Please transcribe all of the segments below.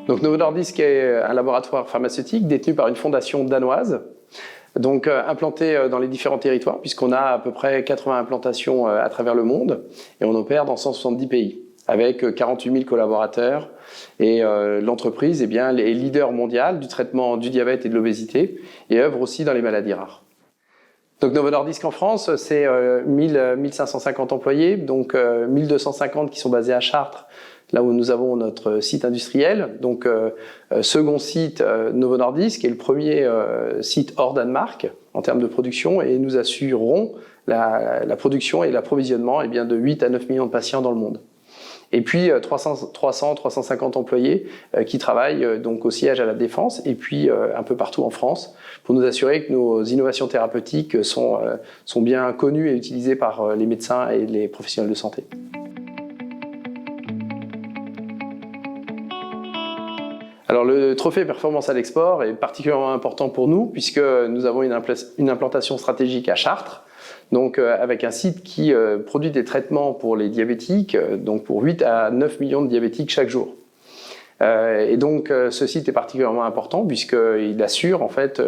Donc Novo Nordisk est un laboratoire pharmaceutique détenu par une fondation danoise, donc implanté dans les différents territoires, puisqu'on a à peu près 80 implantations à travers le monde, et on opère dans 170 pays, avec 48 000 collaborateurs. Et l'entreprise est leader mondial du traitement du diabète et de l'obésité, et œuvre aussi dans les maladies rares. Donc Novo Nordisk en France, c'est 1550 employés, donc 1250 qui sont basés à Chartres, là où nous avons notre site industriel. Donc second site Novo Nordisk, qui est le premier site hors Danemark en termes de production, et nous assurerons la production et l'approvisionnement de 8 à 9 millions de patients dans le monde. Et puis 350 employés qui travaillent donc au siège à la Défense et puis un peu partout en France pour nous assurer que nos innovations thérapeutiques sont bien connues et utilisées par les médecins et les professionnels de santé. Alors le trophée performance à l'export est particulièrement important pour nous puisque nous avons une implantation stratégique à Chartres, donc avec un site qui produit des traitements pour les diabétiques, donc pour 8 à 9 millions de diabétiques chaque jour. Et donc ce site est particulièrement important puisqu'il assure en fait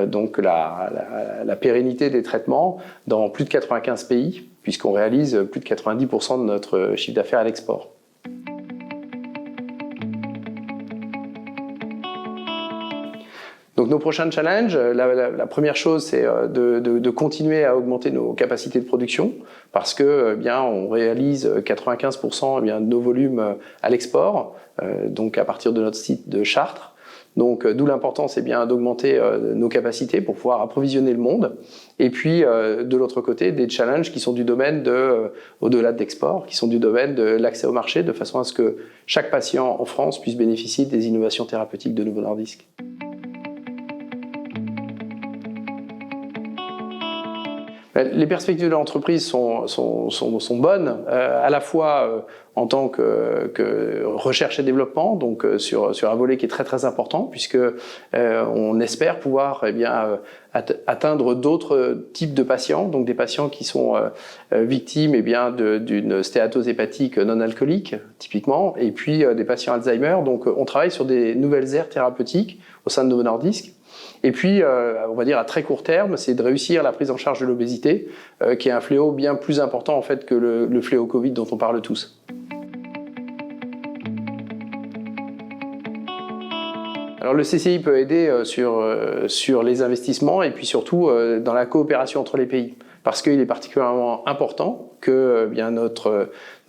donc la pérennité des traitements dans plus de 95 pays, puisqu'on réalise plus de 90% de notre chiffre d'affaires à l'export. Donc nos prochains challenges, la première chose, c'est de continuer à augmenter nos capacités de production parce que on réalise 95% de nos volumes à l'export, donc à partir de notre site de Chartres. Donc d'où l'importance d'augmenter nos capacités pour pouvoir approvisionner le monde. Et puis de l'autre côté, des challenges qui sont du domaine au-delà de l'export, qui sont du domaine de l'accès au marché, de façon à ce que chaque patient en France puisse bénéficier des innovations thérapeutiques de Novo Nordisk. Les perspectives de l'entreprise sont bonnes, à la fois en tant que recherche et développement, donc sur un volet qui est très important, puisque on espère pouvoir atteindre d'autres types de patients, donc des patients qui sont victimes d'une stéatose hépatique non alcoolique, typiquement, et puis des patients Alzheimer. Donc on travaille sur des nouvelles aires thérapeutiques au sein de Novo Nordisk. Et puis, on va dire à très court terme, c'est de réussir la prise en charge de l'obésité, qui est un fléau bien plus important en fait que le fléau Covid dont on parle tous. Alors le CCI peut aider sur les investissements et puis surtout dans la coopération entre les pays, parce qu'il est particulièrement important que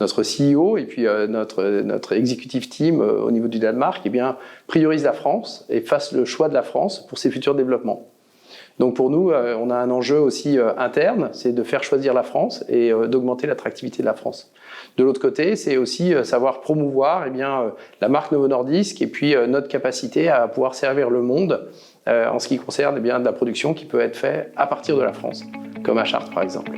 notre CEO et puis notre executive team au niveau du Danemark priorise la France et fasse le choix de la France pour ses futurs développements. Donc pour nous, on a un enjeu aussi interne, c'est de faire choisir la France et d'augmenter l'attractivité de la France. De l'autre côté, c'est aussi savoir promouvoir la marque Novo Nordisk et puis notre capacité à pouvoir servir le monde en ce qui concerne de la production qui peut être faite à partir de la France, comme à Chartres par exemple.